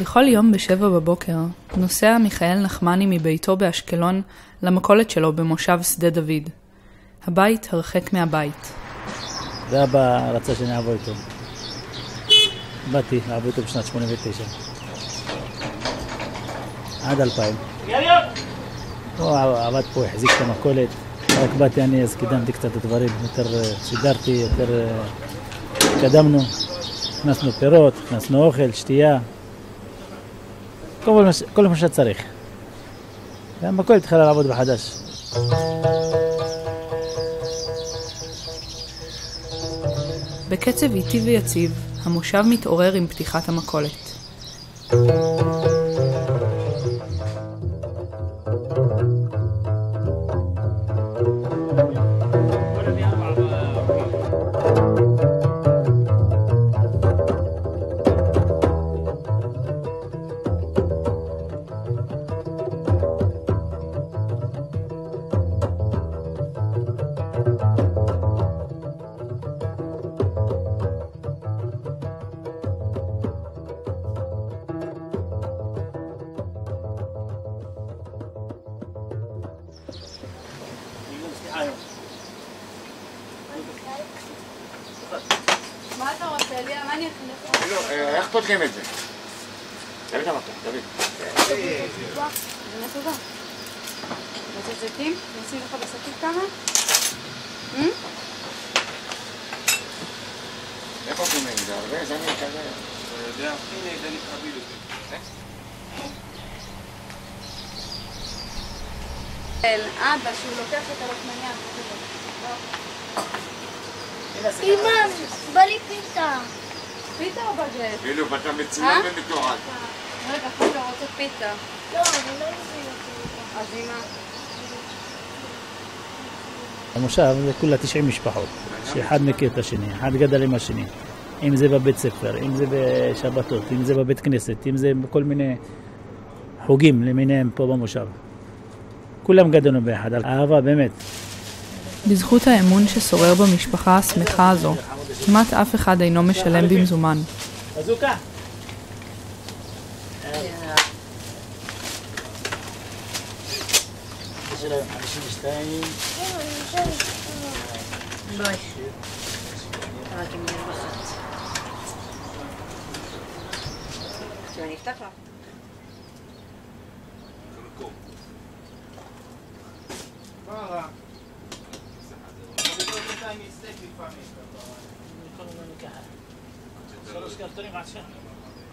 בכל יום ב7 בבוקר נוסע מיכאל נחמני מביתו באשקלון למכולת שלו במושב שדה דוד. הבית הרחק מהבית. ואבא רצה שאני אעבור איתו. באתי לעבור איתו בשנת 89. עד 2000. הוא עבד פה, החזיק את המכולת. רק באתי אני, אז קידמתי קצת את הדברים. יותר סידרתי, יותר קדמנו. הכנסנו פירות, הכנסנו אוכל, שתייה. כל מה שצריך. והמכולת התחילה לעבוד בחדש. בקצב איטי ויציב, המושב מתעורר עם פתיחת המכולת. מה אתה רוצה, אליה? מה אני אכניס לך? איך פותחים את זה? תביא את המקום, תביא. זה נתודה. רוצה זיתים? נשים לך בשקית כמה? איך פותחים את זה? הרבה? זה אני כזה. אני יודע, הנה, זה נתחביל אותי. אבא, שהוא לוקח את הלחמניה. אמא, בא לי פיתה. פיתה או בג'ט? כאילו, ואתה מצולם ומתועד. רגע, חבר, רוצה פיתה. לא, אני לא מבין אותי. אז אמא. המושב זה כולה 90 משפחות, שאחד מכיר את השני, אחד גדל עם השני. אם זה בבית ספר, אם זה בשבתות, אם זה בבית כנסת, אם זה בכל מיני חוגים למיניהם פה במושב. כולם גדלנו ביחד, אהבה באמת. בזכות האמון ששורר במשפחה השמחה הזו, כמעט אף אחד אינו משלם במזומן. בזוקה. בואי. רק אם נהיה בחת. שאני אפתח לך.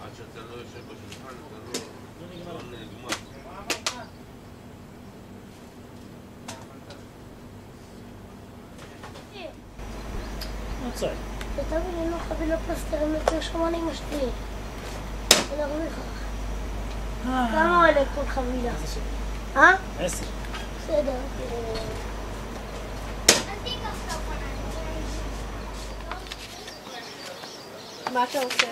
עד שאתה לא יושב בשולחן, אתה לא נגמר. מצוי. כתב לי לא חבילה פלסטרים יותר שמונה עם השתי. אני ארוויח לך. כמה עולה כל חבילה? 10. בסדר. מה אתה עושה?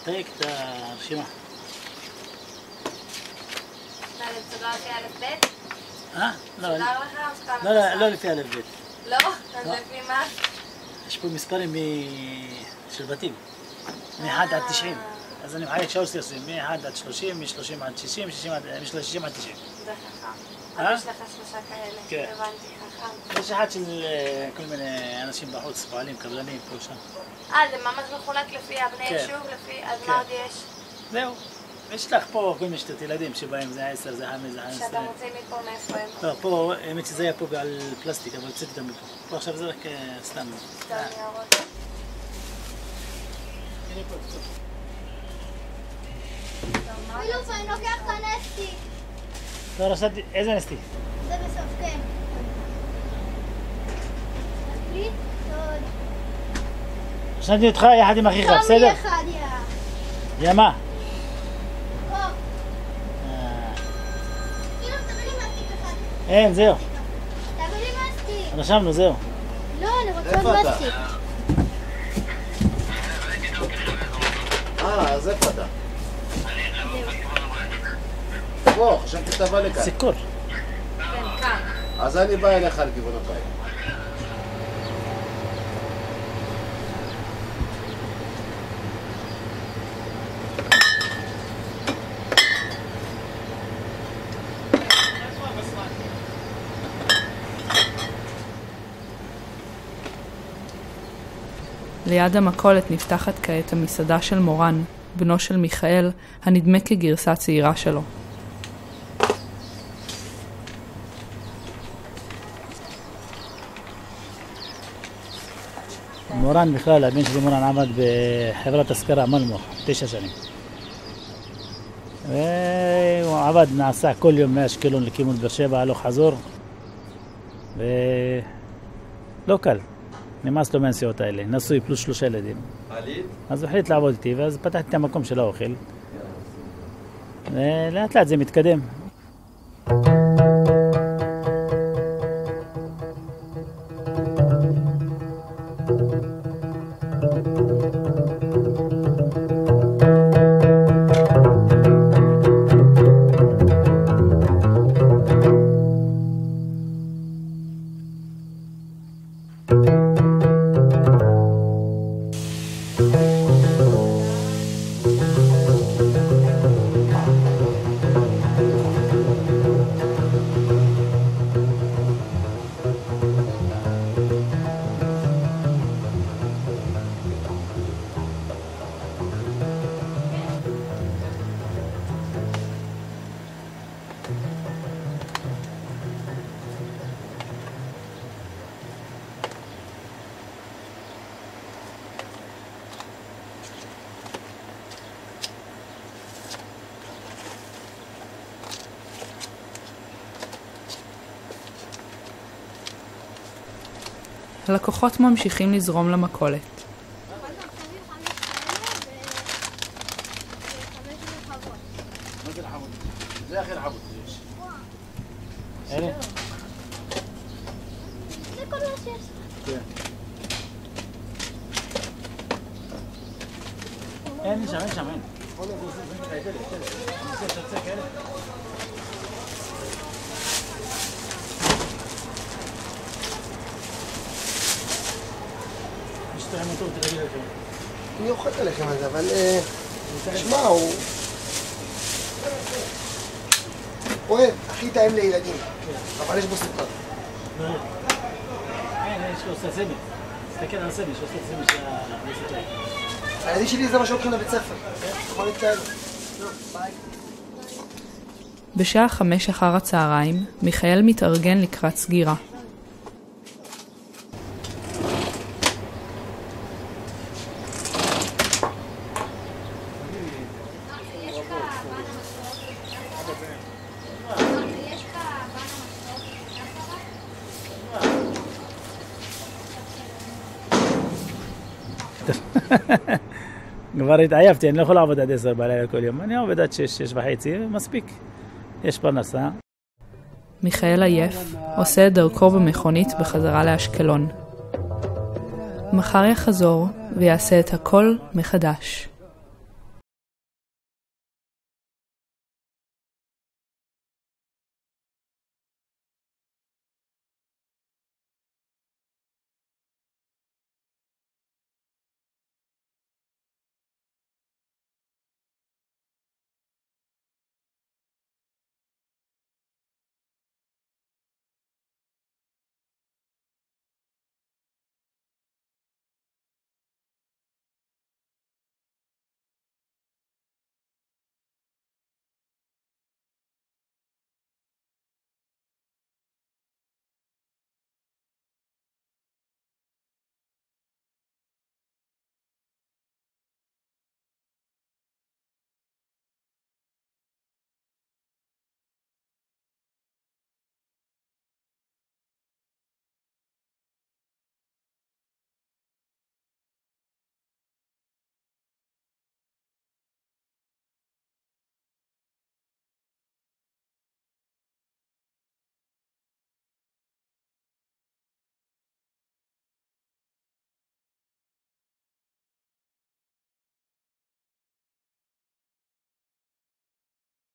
תריק את הרשימה. מה, לצגר לפי א' ב'? לא, סגר לך או סתם? לא לפי א' ב'. לא? אז לפי מה? יש פה מספרים של בתים, מ-1 עד 90. אז אני מחלק 3 מ-1 עד 30, מ-30 עד 60, מ-30 עד 90. זה חכם. יש לך 3 כאלה. כן. הבנתי, חכם. יש אחד של כל מיני אנשים בחוץ, פועלים, קבלנים, פה שם. זה ממש מחולק לפי הבני יישוב, לפי... אז מה עוד יש? זהו. יש לך פה כל מיני שתות ילדים שבהם זה 10, זה 5, זה 11. שאתה מוציא מפה מאיפה הם? לא, פה, האמת שזה היה פה על פלסטיק, אבל הוצאתי אותם מפה. פה עכשיו זה רק סתם. סתם ניירות. הנה פה, קצת. אילוף, אני לוקח את הנסטי. לא, רשמתי, איזה נסטי? זה בסוף, כן. תקליט? טוב. רשמתי אותך יחד עם אחיך, בסדר? תומי אחד, יא. מה? פה. אילוף, תביא לי מסטיק אחד. אין, זהו. תביא לי מסטיק. רשמנו, זהו. לא, אני רוצה עוד מסטיק. אז איפה אתה? בוא, חשבתי שאתה בא לכאן. סיכור. כן, כאן. אז אני בא אליך על כיוון הבית. ליד המכולת נפתחת כעת המסעדה של מורן, בנו של מיכאל, הנדמה כגרסה צעירה שלו. מורן בכלל, הבן שלי מורן עמד בחברת השכרה מלמו, 9 שנים. והוא עבד, נעשה כל יום מאשקלון לכיוון באר שבע, הלוך חזור. ולא קל, נמאס לו מהנסיעות האלה, נשוי פלוס 3 ילדים. אז הוא החליט לעבוד איתי, ואז פתחתי את המקום של האוכל. ולאט לאט זה מתקדם. הלקוחות ממשיכים לזרום למכולת. מה זה לחמוד? זה הכי לחמוד שיש. אלה? זה כל מה שיש. כן. אין שם, אין שם, אין. אני אוכל עליכם על זה, אבל... תשמע, הוא... אוהב, הכי טעים לילדים, אבל יש בו סוכר. יש לו עושה סמל. תסתכל על הסמל, שעושה סמל של הסוכר. הילדים שלי זה מה שהולכים לבית ספר. יכול להתקהל. ביי. בשעה 5 אחר הצהריים, מיכאל מתארגן לקראת סגירה. כבר התעייפתי, אני לא יכול לעבוד עד 10 בלילה כל יום. אני עובד עד 6, 6:30, מספיק. יש פרנסה. מיכאל עייף, עושה את דרכו במכונית בחזרה לאשקלון. מחר יחזור ויעשה את הכל מחדש.